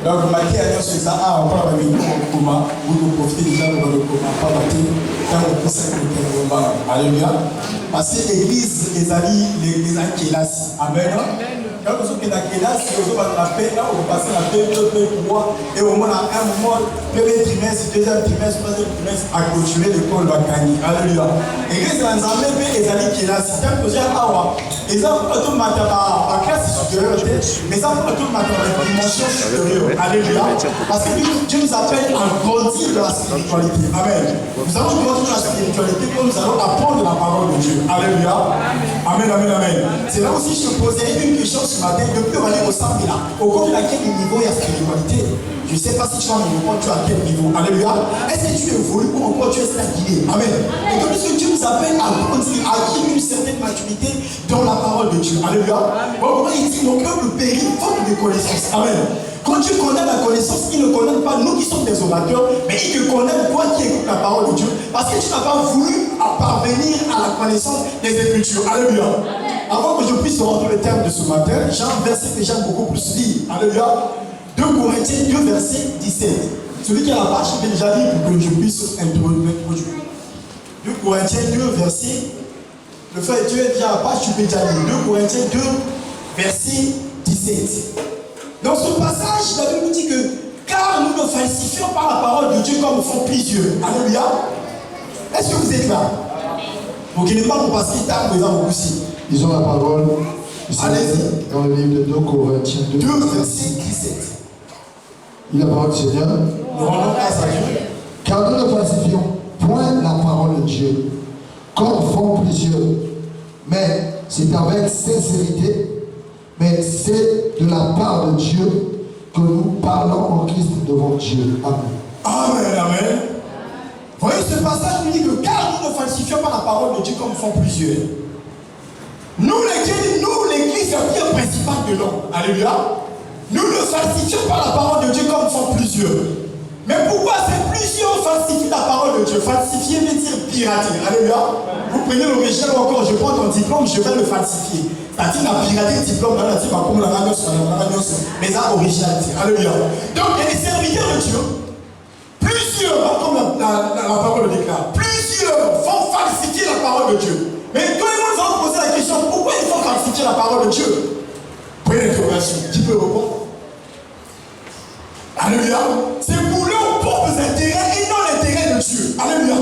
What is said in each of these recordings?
Donc, Maté a dit que ça a encore un minute au coma. Vous profitez déjà de votre coma. Pas Maté. Quand on peut s'inquiéter, alléluia. Parce que l'église, les amis qui est là, amen. Quand vous êtes là, si vous avez la paix, là, vous passez la paix, 2 mois, et au moins, à un moment, premier trimestre, deuxième trimestre, troisième trimestre, à continuer l'école va gagner. Alléluia. L'église, les amis, les amis qui est là, si tant que j'ai un awa, les gens ont tout matin à classe supérieure, mais ça ont tout matin à dimension supérieure. Alléluia. Parce que Dieu nous appelle à grandir dans la spiritualité. Amen. Nous allons grandir dans la spiritualité comme nous allons apprendre la parole de Dieu. Alléluia. Amen, amen, amen. C'est là aussi que je te posais une question ce matin. Depuis on va aller au centre là. Au cours de laquelle niveau il y a spiritualité. Je ne sais pas si tu as un niveau, tu as quel niveau. Alléluia. Est-ce que tu évolues ou encore tu es stagné? Amen. Et comme puisque Dieu nous appelle à grandir, à acquérir une certaine maturité dans la parole de Dieu. Alléluia. Bon, il dit mon cœur le périt faute de connaissance. Amen. Quand Dieu connaît la connaissance, il ne connaît pas nous qui sommes des orateurs, mais il te connaît toi qui écoutes la parole de Dieu. Parce que tu n'as pas voulu parvenir à la connaissance des Écritures. Alléluia. Avant que je puisse rentrer le terme de ce matin, j'ai un verset que j'aime beaucoup plus lire. Alléluia. 2 Corinthiens 2, verset 17. Celui qui a la page, je vais déjà lire pour que je puisse introduire. 2 Corinthiens 2, verset. Le frère, tu es déjà à la page, tu peux déjà lire. 2 Corinthiens 2, verset 17. Dans ce passage, la Bible nous dit que car nous ne falsifions pas la parole de Dieu comme font plusieurs. Alléluia. Est-ce que vous êtes là? Donc il n'est pas pour passer tard, mais il va beaucoup aussi. Lisons la parole. Allez-y. Dans le livre de 2 Corinthiens 2, verset 17. Il la parole du Seigneur. Nous rendons grâce à Dieu. Car nous ne falsifions point la parole de Dieu, comme font plusieurs. Mais c'est avec sincérité, mais c'est de la part de Dieu que nous parlons en Christ devant Dieu. Amen. Amen, amen. Voyez, ce passage nous dit que car nous ne falsifions pas la parole de Dieu comme font plusieurs. Nous, l'église, la pierre principale de l'homme. Alléluia. Nous ne falsifions pas la parole de Dieu comme font plusieurs. Mais pourquoi ces plusieurs falsifient la parole de Dieu? Falsifier veut dire pirater. Alléluia. Vous prenez l'original ou encore, je prends ton diplôme, je vais le falsifier. C'est-à-dire la pirater le diplôme, là, tu vas comme la mais ça originalité. Alléluia. Donc, il y a des serviteurs de Dieu. Plusieurs, comme la parole le déclare, plusieurs font falsifier la parole de Dieu. Mais quand ils vont poser la question, pourquoi ils font falsifier la parole de Dieu? Prenez l'interrogation. Qui peut répondre? Alléluia. C'est pour leurs propres intérêts et non l'intérêt de Dieu. Alléluia.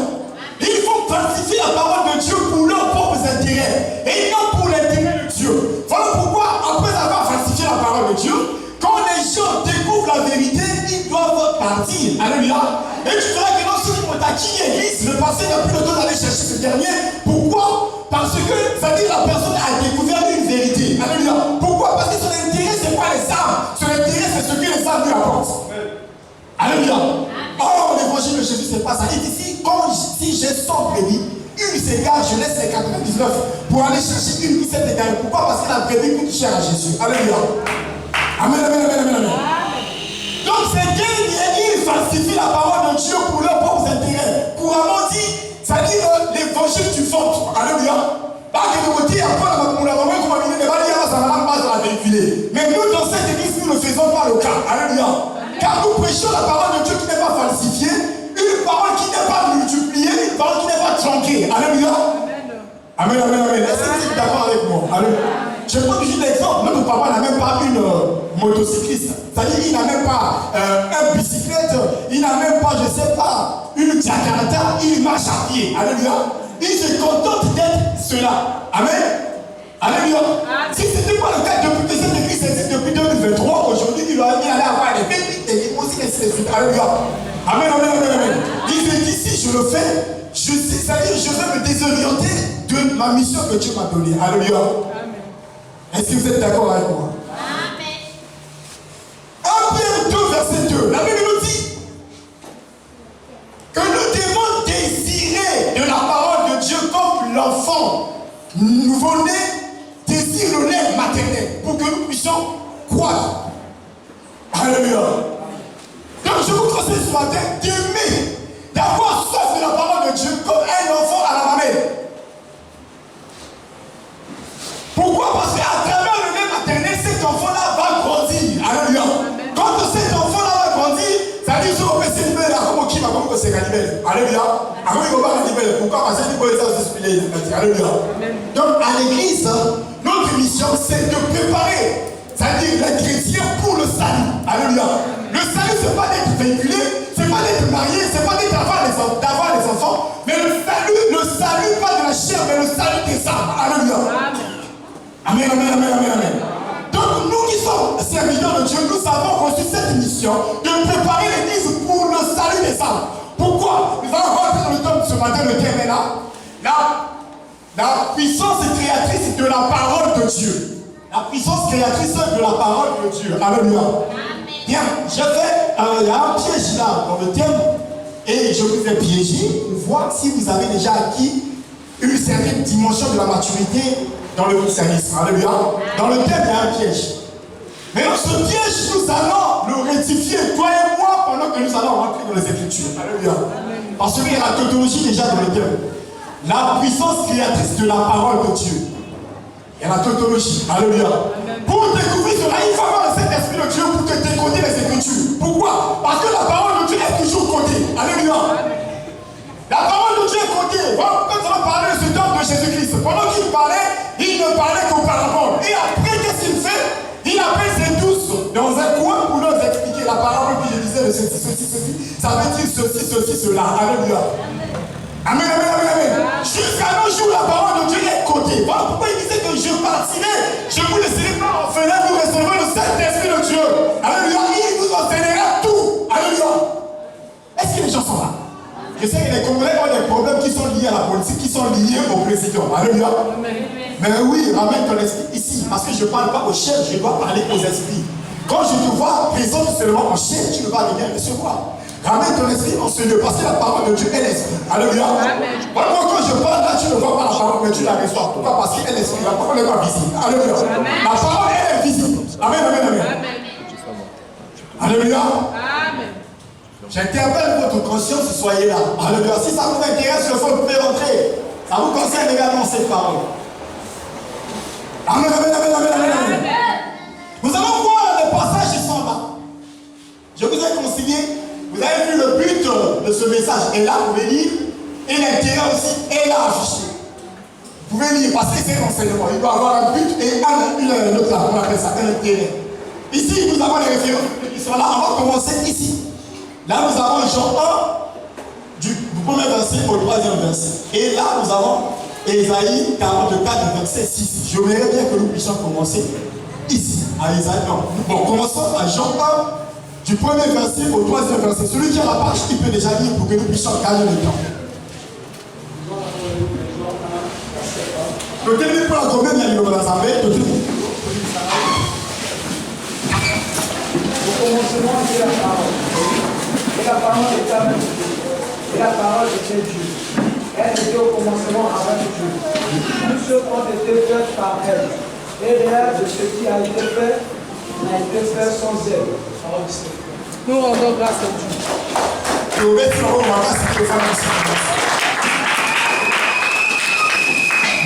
Ils font falsifier la parole de Dieu pour leurs propres intérêts et non pour l'intérêt de Dieu. Voilà pourquoi, après avoir falsifié la parole de Dieu, quand les gens découvrent la vérité, ils doivent partir. Alléluia. Et tu verras que non seulement t'as qui l'église, le passé n'a plus le temps d'aller chercher ce dernier. Pourquoi? Parce que ça dit la personne a découvert une vérité. Alléluia. Pourquoi? Parce que son intérêt, c'est pas les âmes. Son intérêt, c'est ce que les âmes lui apportent. Alléluia. Or, l'évangile de Jésus, c'est pas ça. Il dit si j'ai 100 brebis, une s'égare, je laisse les 99 pour aller chercher une qui s'est égarée. Pourquoi? Parce que la brebis coûte cher à Jésus. Alléluia. Amen, amen, amen, amen, amen. Donc, ces derniers, ils falsifient la parole de Dieu pour leurs propres intérêts. Couramment dit, ça dit l'évangile du ventre. Alléluia. Pas que de côté, après, on l'a vraiment comme un ça n'a pas à la véhiculer. Mais nous, dans cette église, nous ne faisons pas le cas. Alléluia. Car nous prêchons la parole de Dieu qui n'est pas falsifiée, une parole qui n'est pas multipliée, une parole qui n'est pas tronquée. Alléluia. Amen, amen, amen. Est-ce que vous êtes d'accord avec moi? Alléluia. Je prends juste l'exemple. Notre papa n'a même pas une motocycliste. C'est-à-dire qu'il n'a même pas une bicyclette, il n'a même pas, je ne sais pas, une Jakarta, il marche à pied. Alléluia. Il se contente d'être cela. Amen. Alléluia. Si ce n'était pas le cas depuis que cette église existe depuis 2023, aujourd'hui, il aurait mis à avoir les pépites et les aussi ainsi de suite. Alléluia. Amen, amen, amen, amen. Il se dit, si je le fais, c'est-à-dire je vais me désorienter de ma mission que Dieu m'a donnée. Alléluia. Est-ce que vous êtes d'accord avec moi? Amen. 1 Pierre 2, verset 2. La Bible nous dit que nous devons désirer de la parole de Dieu comme l'enfant nouveau-né désire le lait maternel pour que nous puissions croître. Alléluia. Donc je vous conseille ce matin d'aimer, d'avoir soif de la parole de Dieu comme un enfant à la mamelle. Pourquoi? Parce qu'à travers le lait maternel, cet enfant-là va grandir. Alléluia. Quand cet enfant c'est Galibel. Alléluia. Pourquoi? Parce que c'est Alléluia. Donc à l'église, notre mission c'est de préparer, c'est-à-dire les chrétiens pour le salut. Alléluia. Le salut, c'est pas d'être véhiculé, c'est pas d'être marié, c'est pas d'être d'avoir les enfants, mais le salut pas de la chair, mais le salut des âmes. Alléluia. Amen, amen, amen, amen, amen. Donc nous qui sommes serviteurs de Dieu, nous avons reçu cette mission de préparer l'église pour le salut des âmes. Pourquoi? Nous allons rentrer dans le tome ce matin, le thème est là. La puissance créatrice de la parole de Dieu. La puissance créatrice de la parole de Dieu. Alléluia. Bien, il y a un piège là dans le thème et je vous ai piégé pour voir si vous avez déjà acquis une certaine dimension de la maturité dans le christianisme. Alléluia. Dans le thème, il y a un piège. Mais dans ce piège, nous allons le rectifier, toi et moi, pendant que nous allons rentrer dans les Écritures. Alléluia. Parce qu'il y a la tautologie déjà dans le thème. La puissance créatrice de la parole de Dieu. Il y a la tautologie. Alléluia. Pour découvrir cela, il faut avoir le Saint-Esprit de Dieu pour te décoder les Écritures. Pourquoi? Parce que la parole de Dieu est toujours codée. Alléluia. La parole de Dieu est codée. Quand on va parler de ce temps de Jésus-Christ, pendant qu'il parlait, il ne parlait qu'au parabole. Et après, qu'est-ce qu'il fait? Il appelle ses douze dans un coin pour leur expliquer la parole que je disais de ceci. Ça veut dire ceci, cela. Alléluia. Amen, amen, amen, amen. Jusqu'à nos jours, la parole de Dieu est codée. Voilà pourquoi il disait que je partirai. Je vous laisserai pas orphelin, vous recevrez le Saint-Esprit de Dieu. Alléluia. Il vous enseignera tout. Alléluia. Est-ce que les gens sont là? Je sais que les Congolais ont des problèmes qui sont liés à la politique, qui sont liés au président. Alléluia. Mais oui, ramène ton esprit ici. Parce que je ne parle pas aux chefs, je dois parler aux esprits. Quand je te vois présent seulement en chair, tu ne vas rien recevoir. Ramène ton esprit en ce lieu, parce que la parole de Dieu est l'esprit. Alléluia. Moi, quand je parle là, tu ne vois pas la parole, mais tu la reçois. Pourquoi? Parce qu'elle est l'esprit. La parole n'est pas visible. Alléluia. La parole, elle est visible. Amen, amen, amen. Alléluia. Amen. J'interpelle votre conscience, soyez là. Alléluia. Si ça vous intéresse, vous pouvez rentrer. Ça vous concerne également cette parole. Amen, amen, amen, amen, amen. Nous allons voir les passages qui sont là. Je vous ai consigné. Vous avez vu le but de ce message. Et là, vous pouvez lire. Et l'intérêt aussi est là affiché. Vous pouvez lire parce que c'est l'enseignement. Il doit avoir un but et un autre là. On appelle ça un intérêt. Ici, nous avons les références qui sont là. On va commencer ici. Là, nous avons Jean 1, du premier verset au troisième verset. Et là, nous avons Ésaïe 44, verset 6. J'aimerais bien que nous puissions commencer ici, à Ésaïe. Non. Bon, commençons à Jean 1. Du premier verset au troisième verset. Celui qui a la page, il peut déjà lire pour que nous puissions gagner le temps. Le téléphone pour la commune, il y a le Lazare. Au commencement était la parole. Et la parole était avec Dieu. Et la parole était Dieu. Elle était au commencement avec Dieu. Toutes choses ont été faites par elle. Et rien de ce qui a été fait n'a été fait sans elle. Nous rendons grâce à Dieu.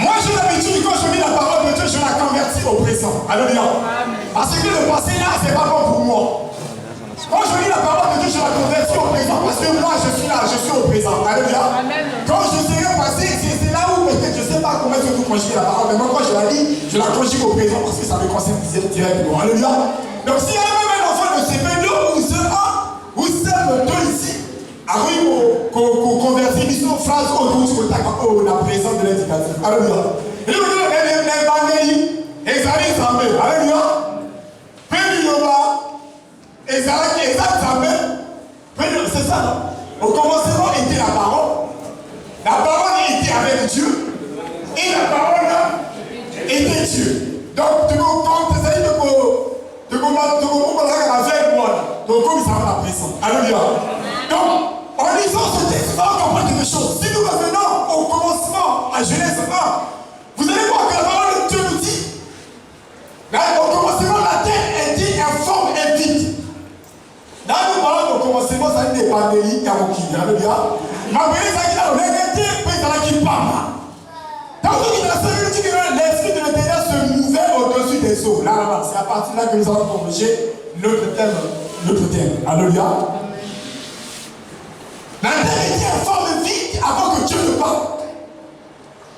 Moi, j'ai l'habitude, quand je lis la parole de Dieu, je la convertis au présent. Alléluia. Parce que le passé là, c'est pas bon pour moi. Quand je lis la parole de Dieu, je la convertis au présent. Parce que moi, je suis là, je suis au présent. Alléluia. Quand je serai passé, c'est là où peut-être je ne sais pas comment je vais conjuguer la parole. Mais moi, quand je la lis, je la conjugue au présent parce que ça me concerne directement. Alléluia. Donc, s'il y a même un enfant de CP2 ou CE1 ou CM2 ici, arrive au convertir une phrase au la présence de l'indicatif. Alléluia. Et le l'évangile, Esaïe Zambé. Alléluia. Péni Yoba, Esaïe Zambé. C'est ça, non? Au commencement était la parole. La parole était avec Dieu. Et la parole était Dieu. Donc, tu comprends, tu essayes de la présence. Alléluia. Donc, en lisant ce texte, nous allons comprendre quelque chose. Si nous revenons au commencement, à Genèse 1, vous allez voir que la parole de Dieu nous dit, là, au commencement, la terre était informe et vide. Là, nous parlons au commencement, ça dit des pandémies, Karoki. Alléluia. Ma belle, ça dit là, l'égalité, puis ça là qui parle. Tantôt qu'il a dit que l'esprit de l'Éternel se mouvait au-dessus des eaux. Là, c'est à partir de là que nous allons corriger notre thème. Alléluia. La terre était en forme vide avant que Dieu ne parle.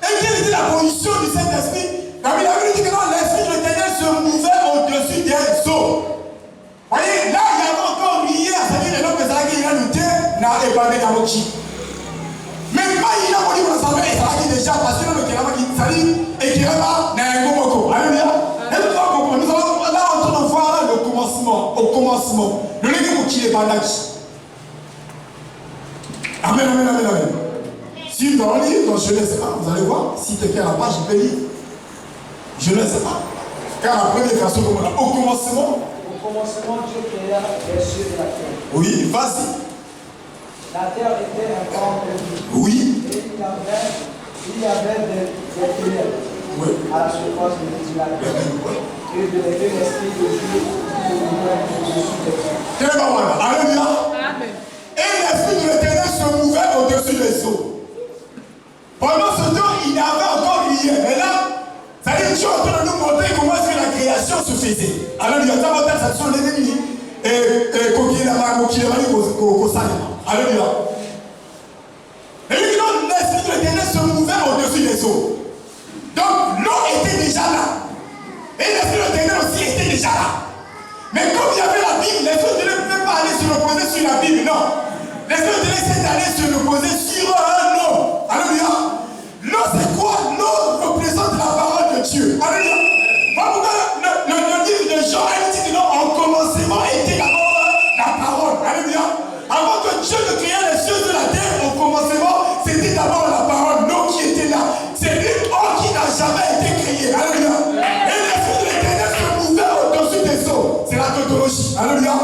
Et quelle était la position du Saint-Esprit? La Bible dit que l'Esprit de l'Éternel se mouvait au-dessus des eaux. Voyez, là, il y avait encore lié à c'est-à-dire les noms que ça qui a lutté, n'a ébandé dans le qui. Mais pas il a voulu vous savoir, et ça qui déjà, parce que le Kénama qui s'allie, et qui va, n'a un gomoko. Alléluia. Et nous allons là en train de voir le commencement, au commencement. Le légume qui est bandage. Amen, amen, amen, amen. Si dans le livre, je ne sais pas, vous allez voir, si quelqu'un n'a pas, je peux lire. Je ne sais pas. Car la première version, comme on a, au commencement. Au commencement, Dieu créa les cieux et la terre. Oui, vas-y. La terre était informe de vie. Oui. Et il y avait des ténèbres à la surface du lac. Et de l'esprit de Dieu se mouvait au-dessus des eaux. Alléluia. Et l'esprit de l'Éternel se mouvait au-dessus des eaux. Pendant ce temps, il y avait encore lié. Mais là, ça dit Dieu est en train de nous montrer comment est-ce que la création se faisait. Alléluia. Ça sont les ennemis. Et coquille la main, coquille la main, alléluia. Et donc, l'esprit de l'Éternel se mouvait au-dessus des eaux. Donc, l'eau était déjà là. Et l'esprit de l'Éternel aussi était déjà là. Mais comme il y avait la Bible, l'esprit de l'Éternel ne pouvait pas aller se reposer sur la Bible, non. L'esprit de l'Éternel s'est allé se reposer sur l'eau. Alléluia. L'eau, c'est quoi? L'eau représente la parole de Dieu. Alléluia. Pourquoi le livre de Jean, il dit que non, en commencement était d'abord la parole. Alléluia. Avant que Dieu ne créait les cieux de la terre, au commencement, c'était d'abord la parole, l'eau qui était là. C'est une eau qui n'a jamais été créée. Alléluia. Et l'esprit de l'Éternel se mouvait au-dessus des eaux. C'est la tautologie. Alléluia.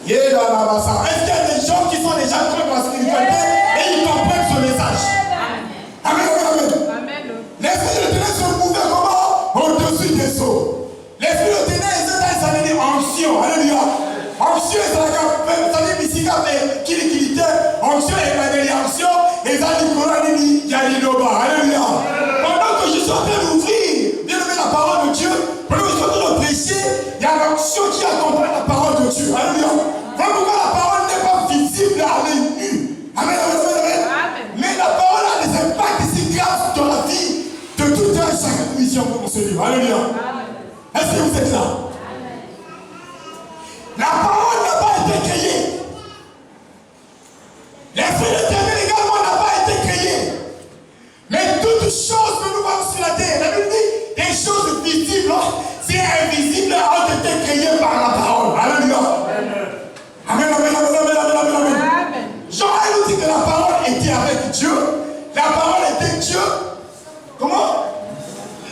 Est-ce qu'il y a des gens qui sont déjà très dans la spiritualité et ils comprennent ce message? Amen, amen, amen. L'esprit de l'Éternel se mouvait comment? Au-dessus des eaux. L'esprit de l'Éternel, ça veut dire onction. Alléluia. Onction, ça veut dire ici, qu'il était onction et onction, et ça dit qu'on dit Yalinoba. Alléluia. Pendant que je suis en train d'ouvrir, bien aimé, la parole de Dieu, pendant que je suis en train de prêcher, il y a l'onction qui accompagne la parole de Dieu. Alléluia. Voilà pourquoi la parole n'est pas visible à l'œil nu. Amen, amen, amen. Mais la parole a des impacts si graves dans la vie de tout un chaque mission pour ce livre. Alléluia. Est-ce que vous êtes là? La parole n'a pas été créée. L'esprit de l'Éternel également n'a pas été créé. Mais toutes choses que nous voyons sur la terre, la Bible dit, des choses visibles, c'est invisible, ont été créées par la parole. Alléluia. Amen, amen, amen, amen, amen, amen. Jean nous dit que la parole était avec Dieu. La parole était Dieu. Comment?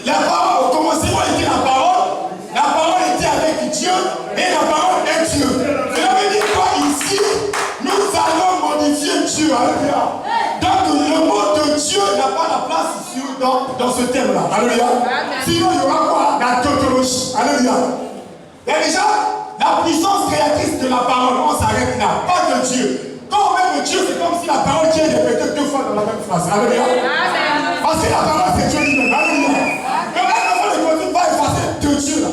La parole, au commencement était la parole. La parole était avec Dieu. Et la parole est Dieu. Cela veut dire quoi ici? Nous allons modifier Dieu. Alléluia. Donc le mot de Dieu n'a pas la place ici dans ce thème-là. Alléluia. Sinon il y aura quoi? La tautologie. Alléluia. Et déjà, la puissance créatrice de la parole, on s'arrête là. Pas de Dieu. Quand on met de Dieu, c'est comme si la parole qui est répétée 2 fois dans la même phrase. Alléluia. Parce que la parole c'est Dieu lui-même. Alléluia. Mais un enfant de Covid va effacer de Dieu là.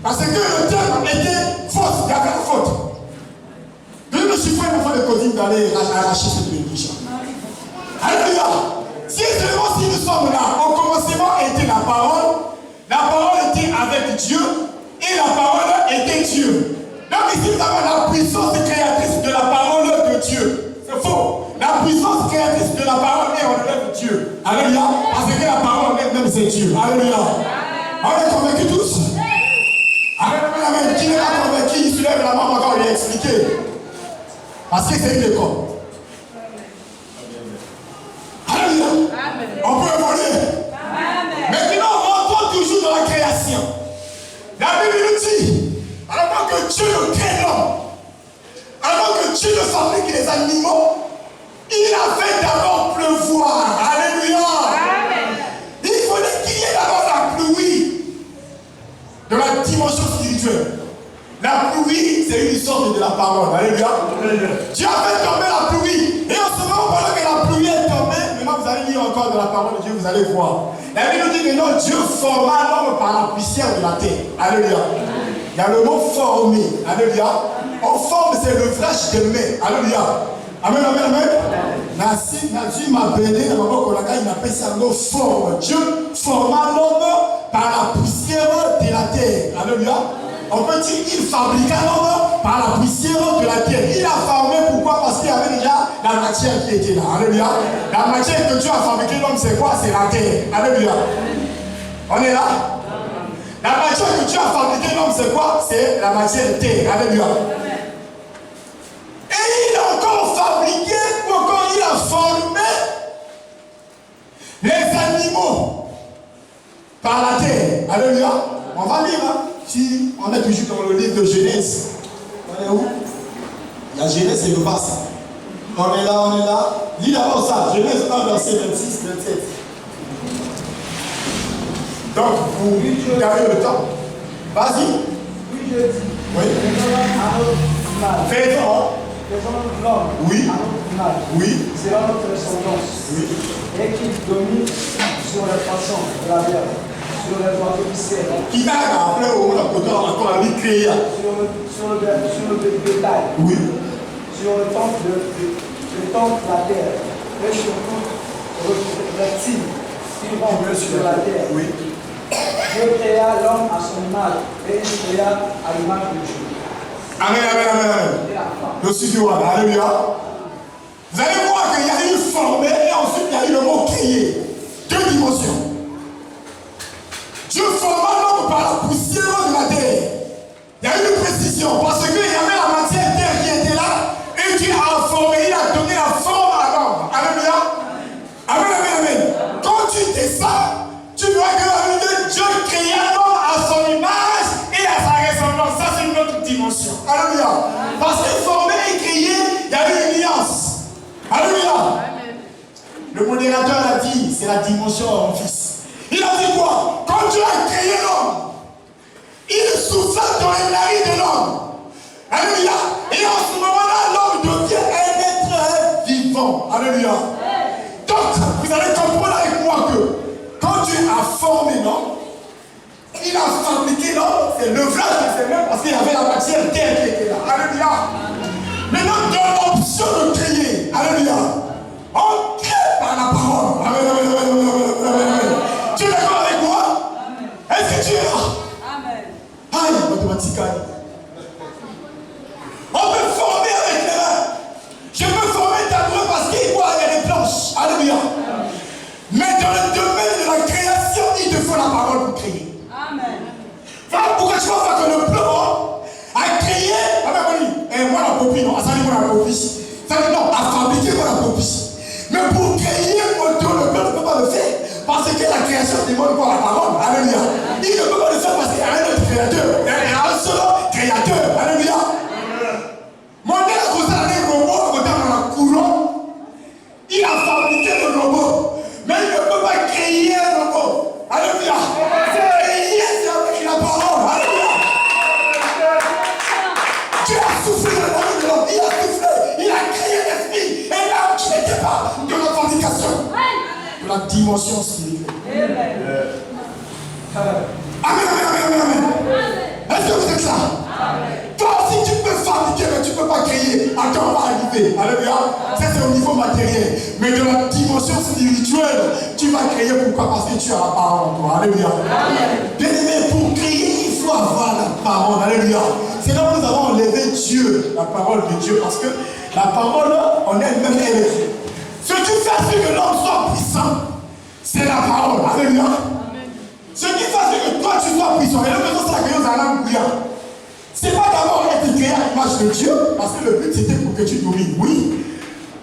Parce que le terme était fausse, il y avait une faute. Je ne suis pas un enfant de Covid d'aller arracher cette bénédiction. Alléluia. Si seulement si nous sommes là, au commencement était la parole était avec Dieu, et la parole était Dieu. Donc ici nous avons la puissance créatrice de la parole de Dieu. C'est faux. La puissance créatrice de la parole est en relève de Dieu. Alléluia. Parce que la parole elle-même c'est Dieu. Alléluia. On est convaincus tous? Amen, amen. Qui n'est pas convaincu, il soulève la main encore lui expliquer. Parce que c'est une école. Alléluia. On peut évoluer. Maintenant, on rentre toujours dans la création. La Bible nous dit, avant que Dieu ne crée l'homme, avant que Dieu ne fabrique les animaux, il a fait d'abord pleuvoir. Alléluia. Il fallait qu'il y ait d'abord la pluie de la dimension spirituelle. La pluie, c'est une sorte de la parole. Alléluia. Dieu a fait tomber la pluie. Et en ce moment, pendant que la pluie est tombée, maintenant vous allez lire encore de la parole de Dieu, vous allez voir. La Bible nous dit que non, Dieu forma l'homme par la poussière de la terre. Alléluia. Il y a le mot former. Alléluia. En forme, c'est l'ouvrage des mains. Alléluia. Amen, amen, amen. Merci, Dieu m'a béni, il appelle ça un forme. Dieu forma l'homme par la poussière de la terre. Alléluia. On peut dire qu'il fabriqua l'homme par la poussière de la terre. Il a formé, pourquoi? Parce qu'il y avait déjà la matière qui était là. Alléluia. La matière que Dieu a fabriqué l'homme, c'est quoi? C'est la terre. Alléluia. On est là? La matière que Dieu a fabriqué l'homme, c'est quoi? C'est la matière terre. Alléluia. Et il a encore fabriqué, ou encore il a formé les animaux par la terre. Alléluia. On va lire, hein? Si on est toujours dans le livre de Genèse. On est où? Il y a Genèse et le bas. On est là, on est là. Lis d'abord ça. Genèse 1, verset 26, 27. Donc, vous gardez le temps. Vas-y. Oui, je dis. Oui. Fais fort. Faisons l'homme oui. à notre image, oui. selon notre ressemblance, oui. Et qu'il domine sur les poissons de la mer, sur les oiseaux du ciel, qui a après au encore à lui créer. Sur le bétail, oui. Sur le temple de la terre, et sur tout reptile qui rampe sur la terre. Oui. Dieu créa l'homme à son image, et il créa à l'image de Dieu. Amen, amen, amen, amen. Le studio, alléluia. Vous allez voir qu'il y a eu formé et ensuite il y a eu le mot créé. Deux dimensions. Dieu forma l'homme par la poussière de la terre. Il y a eu une précision parce qu'il y avait la matière terre qui était là et Dieu a formé, il a donné la forme à l'homme. Alléluia. Amen, amen, amen. Quand tu descends, tu vois que Dieu créa l'homme à son image et à sa ressemblance. Ça, c'est une autre dimension. Alléluia. Parce que formé et créé, il y a eu une nuance. Alléluia. Le modérateur a dit, c'est la dimension en fils. Il a dit quoi? Quand Dieu a créé l'homme, il souffla dans les narines de l'homme. Alléluia. Et en ce moment-là, l'homme devient un être vivant. Alléluia. Donc, vous allez comprendre avec moi que quand Dieu a formé l'homme, il a fabriqué l'homme, c'est le vrai, c'est même parce qu'il y avait la matière terre qui était là. Alléluia. Maintenant, dans l'option de créer, alléluia, on crée par la parole. Amen, amen, amen, amen, amen, amen. Tu es d'accord avec moi? Est-ce que tu es là? Amen. Aïe, mathématiquement. On peut former avec les mains. Je peux former ta main parce qu'il y a des planches. Alléluia. Mais dans le domaine de la création, il te faut la parole pour créer. Voilà pourquoi tu vas voir que le plan a créé, moi la copie, non, ça dit moi la copie. Ça dit non, a fabriqué moi la copie. Mais pour créer le plan ne peut pas le faire. Parce que la création demande quoi? La parole. Alléluia. Il ne peut pas le faire parce qu'il y a un autre créateur. Il y a un seul créateur. Alléluia. Mon Dieu a causé un robot, côté dans la couronne. Il a fabriqué le robot. Mais il ne peut pas créer un robot. Alléluia. La parole, alléluia. Dieu a soufflé dans la vie de l'homme, il a soufflé, il a créé l'esprit, et là qui n'était pas de la fabrication, de la dimension spirituelle. Amen, amen, amen, amen. Est-ce que vous êtes là? Toi aussi tu peux fabriquer, mais tu ne peux pas créer. Attends, on va arriver. Alléluia. Ça c'est au niveau matériel. Mais de la dimension spirituelle, tu vas créer. Pourquoi? Parce que tu as la parole en toi. Alléluia. Bien aimé, pour créer, il faut avoir la parole. Alléluia. C'est là que nous avons enlevé Dieu, la parole de Dieu. Parce que la parole, on est même élevé. Ce qui fait que l'homme soit puissant, c'est la parole. Alléluia. Ce qui fait que toi tu sois puissant. Et là, maintenant, c'est la création d'un âme bouillante. C'est pas d'abord être créé à l'image de Dieu, parce que le but c'était pour que tu domines, oui.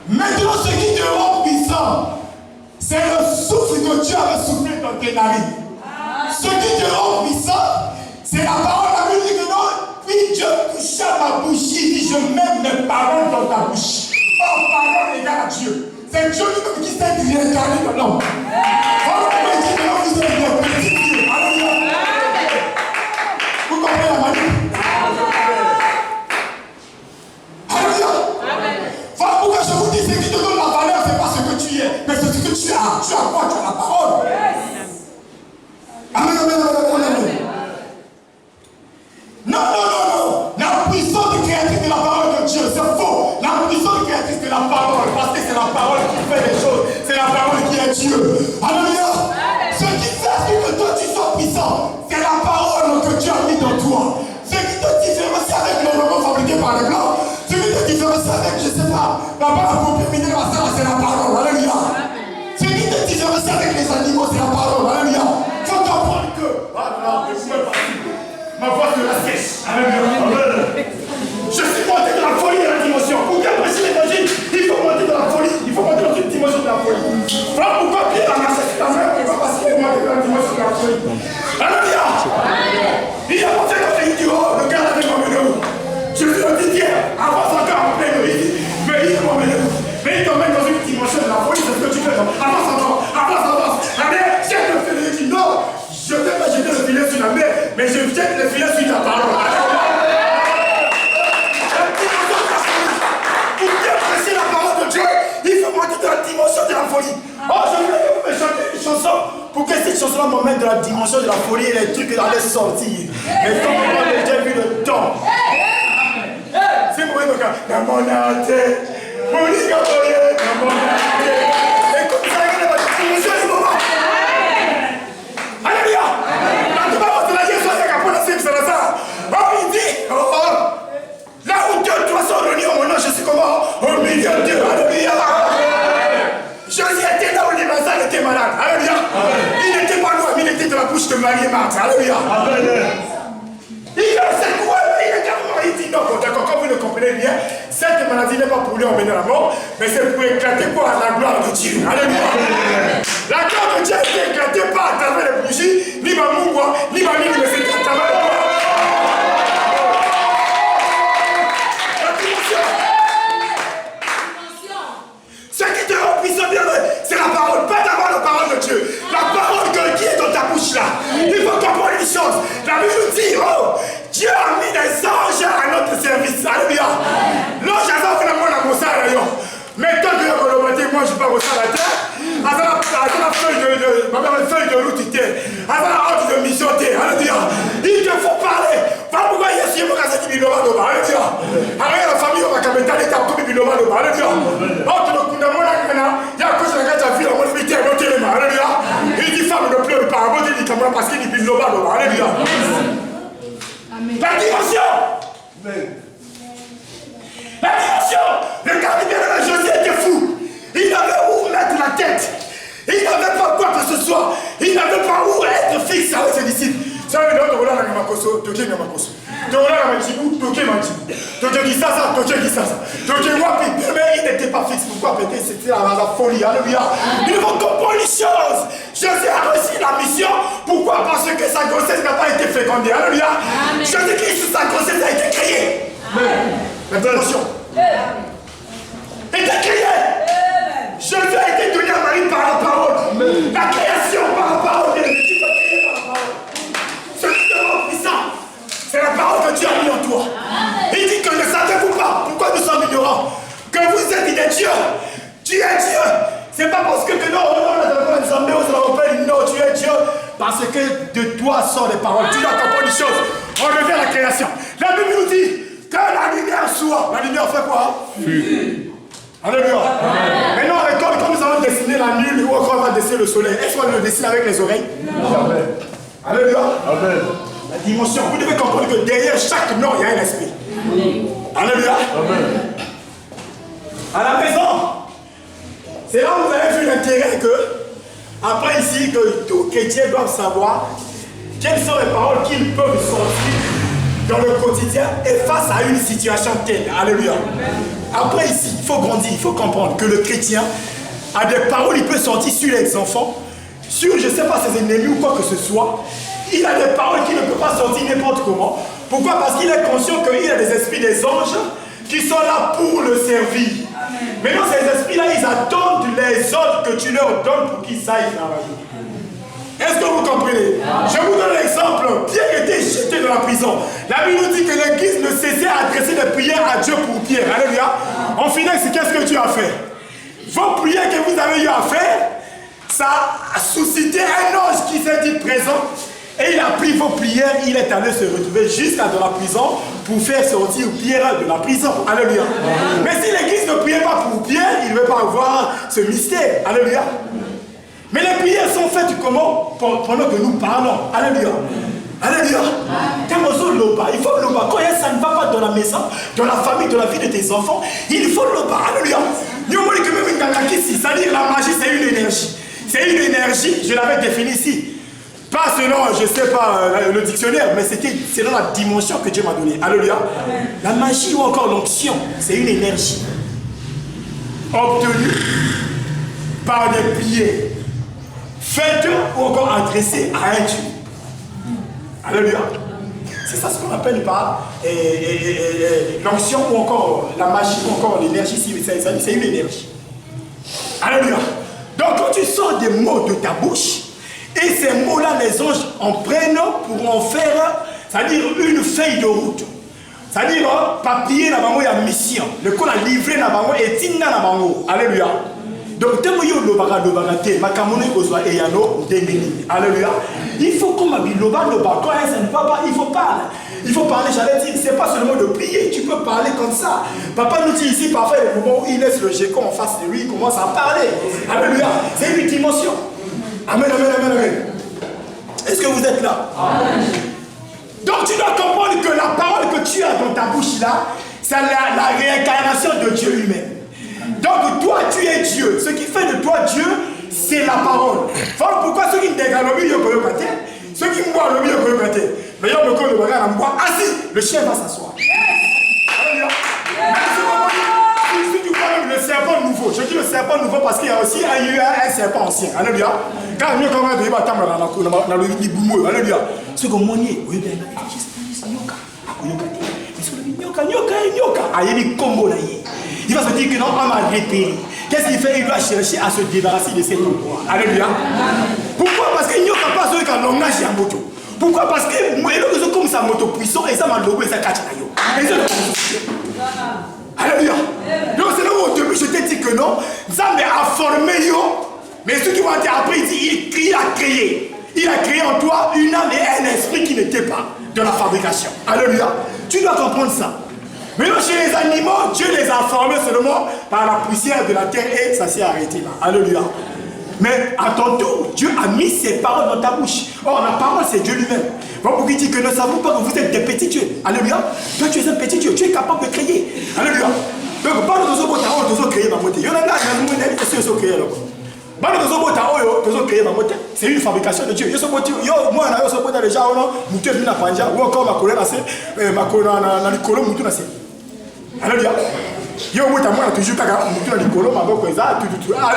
Maintenant, ce qui te rend puissant, c'est le souffle que Dieu avait soufflé dans tes narines. Ce qui te rend puissant, c'est la parole. La Bible dit que non, puis Dieu toucha ma bouche, il dit je mets mes paroles dans ta bouche. Oh, parole égale à Dieu. C'est Dieu lui-même qui s'est réincarné dans l'homme. Voilà pourquoi il dit que l'homme vous êtes des petits dieux. Alléluia. Vous comprenez la magie? Alléluia. Voilà pourquoi je vous dis, ce qui te donne la valeur, ce n'est pas ce que tu es, mais c'est ce que tu as. Tu as quoi? Tu as la parole. Amen, amen, amen, amen. Non, non, non, non. La puissance de créatrice de la parole de Dieu, c'est faux. La puissance de créatrice de la parole la parole qui fait les choses. C'est la parole qui est Dieu. Alléluia. Ce qui fait que toi tu sois puissant, c'est la parole que Dieu a mis dans toi. Ce qui te différencie avec l'ornement fabriqué par les blancs, ce qui te différencie avec, je ne sais pas, la barre pour terminer la salle, c'est la parole. Alléluia. Ce qui te différencie avec les animaux, c'est la parole. Alléluia. Il faut comprendre que. Ma voix de la sèche. Je suis monté dans la folie de la dimension. Pour bien prêcher l'évangile, il faut monter dans la folie. Il faut monter dans une dimension de la folie. Voilà pourquoi Pierre a marché sur la mer, il va passer les mois dans la dimension de la folie. Alléluia. Il a pensé quand il dit, oh, le gars avait m'emmené où? Je lui ai dit, Pierre, avance encore en plein, il dit, mais il m'emmène où? Mais il t'emmène dans une dimension de la folie, c'est ce que tu fais. Avance encore, avance. Allez, jette le filet. Il dit, non, je ne vais pas jeter le filet sur la mer, mais je jette le filet sur ta parole. Pour bien presser la parole de Dieu, il faut monter dans la dimension de la folie. Oh, je voulais que vous me chantiez une chanson pour que cette chanson-là m'emmène dans la dimension de la folie et les trucs qui allaient sortir. Mais comme on a déjà vu le temps. C'est pour vous, dans mon âme, mon lit, dans mon âme. Et comme ça, il y a la dimension du moment. Alléluia. Quand tu vas voir la Jésus, il y a pour la cible, c'est ça. Oh, il dit, là où Dieu doit s'en réunir, mon nom, je suis comment? Au milieu de Dieu. Alléluia. Jésus était là où les Lazare étaient malades. Alléluia. Il n'était pas loin, mais il était dans la bouche de Marie et Marthe. Alléluia. Il a secoué, il est carrément, il dit non, bon, d'accord, quand vous le comprenez bien, cette maladie n'est pas pour lui emmener la mort, mais c'est pour éclater quoi? La gloire de Dieu. Alléluia. La gloire de Dieu n'est éclatée pas à travers les bougies, ni ma moua, ni ma mine, mais c'est à travers la gloire. La dimension. Ce qui te rend puissant, bien, c'est la parole, pas d'abord la parole de Dieu. La parole qui est dans ta bouche là. Il faut comprendre une chose. La Bible nous dit, oh, Dieu a mis des anges à notre service. Alléluia. L'ange a fait la mort à mon salle d'ailleurs. Mais quand Dieu a volonté, moi je pars au salle à terre. Avec la feuille de route, avec la honte de mission. Alléluia. Il te faut parler. Pas pourquoi il y a si vous avez dit biloba d'oba. Alléluia. Avec la famille, on va camétaler ta coupe biloba d'oba. Alléluia. Oh, tu ne connais pas la gana. Il y a un cause de la gâte à vie, on va le mettre à l'autre. Alléluia. Il dit femme ne pleure pas. On va dire parce qu'il dit biloba d'oba. Alléluia. La dimension. La dimension. Le gardien de la Josée était fou. Il n'avait où mettre la tête. Il n'avait pas quoi que ce soit. Il n'avait pas où être fixe avec ses disciples. Ça veut dire que tu as Namakoso, Toké Namakoso. Tu as Namajibu, Toké Majibu. Toké Gisasa, Toké Gisasa. Toké Wapi. Mais il n'était pas fixe. Pourquoi? Peut-être c'était la folie. Alléluia. Il faut comprendre les choses. Jésus a réussi la mission. Pourquoi? Parce que sa grossesse n'a pas été fécondée. Alléluia. Jésus-Christ, sa grossesse a été créée. La dimension. Il était créé. Jésus a été donné à Marie par la parole. La création par la parole. Tu vas créer par la parole. Ce qui te rend puissant, c'est la parole que Dieu a mis en toi. Il dit que ne savez-vous pas pourquoi nous sommes ignorants? Que vous êtes des dieux. Tu es Dieu. C'est pas parce que non, tu es Dieu. Parce que de toi sortent les paroles. Tu dois comprendre les choses. On revient à la création. La Bible nous dit que la lumière soit. La lumière fait quoi? Alléluia. Maintenant, quand nous allons dessiner la lune ou quand on va dessiner le soleil, est-ce qu'on le dessine avec les oreilles? Amen. Alléluia. Amen. La dimension. Vous devez comprendre que derrière chaque nom, il y a un esprit. Alléluia. Amen. À la maison, c'est là où vous avez vu l'intérêt que, après ici, que tous les chrétiens doivent savoir quelles sont les paroles qu'ils peuvent sortir dans le quotidien et face à une situation telle. Alléluia. Après ici, il faut grandir, il faut comprendre que le chrétien a des paroles, il peut sortir sur les enfants, sur, je ne sais pas, ses ennemis ou quoi que ce soit. Il a des paroles qui ne peut pas sortir n'importe comment. Pourquoi? Parce qu'il est conscient qu'il a des esprits des anges qui sont là pour le servir. Maintenant, ces esprits-là, ils attendent les ordres que tu leur donnes pour qu'ils aillent dans la vie. Est-ce que vous comprenez? Je vous donne l'exemple. Pierre était jeté dans la prison. La Bible nous dit que l'église ne cessait à adresser des prières à Dieu pour Pierre. Alléluia. En final, c'est qu'est-ce que Dieu a fait? Vos prières que vous avez eu à faire, ça a suscité un ange qui s'est dit présent Et il a pris vos prières, il est allé se retrouver jusqu'à dans la prison pour faire sortir Pierre de la prison. Alléluia. Mais si l'église ne priait pas pour Pierre, il ne veut pas avoir ce mystère. Alléluia. Mais les prières sont faites comment? Pendant que nous parlons. Alléluia. Alléluia. Quand on loba, il faut loba. Quand ça ne va pas dans la maison, dans la famille, dans la vie de tes enfants, il faut loba. Alléluia. C'est-à-dire la magie, c'est une énergie. C'est une énergie, je l'avais définie ici. Pas selon, je ne sais pas, le dictionnaire, mais c'était selon la dimension que Dieu m'a donnée. Alléluia. La magie ou encore l'onction, c'est une énergie obtenue par des prières faites ou encore adressées à un Dieu. Alléluia. C'est ça ce qu'on appelle par l'onction ou encore la magie ou encore l'énergie. C'est une énergie. Alléluia. Donc quand tu sors des mots de ta bouche, et ces mots-là, les anges en prennent pour en faire, c'est-à-dire une feuille de route. C'est-à-dire, papier, il y a mission. Le coup, a livré, et tina, alléluia. Donc, alléluia. Il faut qu'on m'habille quand ça ne va pas, il faut parler. Il faut parler, j'allais dire, c'est pas seulement de prier, tu peux parler comme ça. Papa nous dit ici, parfois, le moment où il laisse le géco en face de lui, il commence à parler. Alléluia. C'est une dimension. Amen, amen, amen, amen. Est-ce que vous êtes là? Amen. Donc tu dois comprendre que la parole que tu as dans ta bouche là, c'est la réincarnation de Dieu lui-même. Donc toi tu es Dieu. Ce qui fait de toi Dieu, c'est la parole. Voilà pourquoi ceux qui ne dégagent le milieu peuvent pas faire. Ceux qui me voient le milieu peuvent pas faire. Mais il y a le corps de bagarre à me voir assis. Le chien va s'asseoir. Alléluia. Si tu vois même le serpent nouveau, je dis le serpent nouveau parce qu'il y a aussi un serpent ancien. Alléluia. Quand nous avons dit dans le Liboumou, alléluia. Ce que mon nez, oui, bien, il va se dire que non, on m'a repéré. Qu'est-ce qu'il fait? Il doit chercher à se débarrasser de cet endroit. Alléluia. Pourquoi? Parce qu'il n'y a pas besoin qu'un langage à moto. Pourquoi? Parce que moi, je comme sa moto puissant et ça m'a logo et ça cache la alléluia. Donc c'est là où au début je t'ai dit que non, Zambé a formé yo. Mais ce qui va dire après, il dit, il a créé. Il a créé en toi une âme et un esprit qui n'était pas dans la fabrication. Alléluia. Tu dois comprendre ça. Maintenant, chez les animaux, Dieu les a formés seulement par la poussière de la terre et ça s'est arrêté là. Alléluia. Mais à ton tour, Dieu a mis ses paroles dans ta bouche. Or, la parole, c'est Dieu lui-même. Pourquoi il dit que ne savons pas que vous êtes des petits dieux. Alléluia. Toi, tu es un petit Dieu. Tu es capable de créer. Alléluia. Donc, pas de nous créer ma moitié. Il y en a qui c'est une fabrication de Dieu. Moi, déjà, ou encore ma colère, alléluia.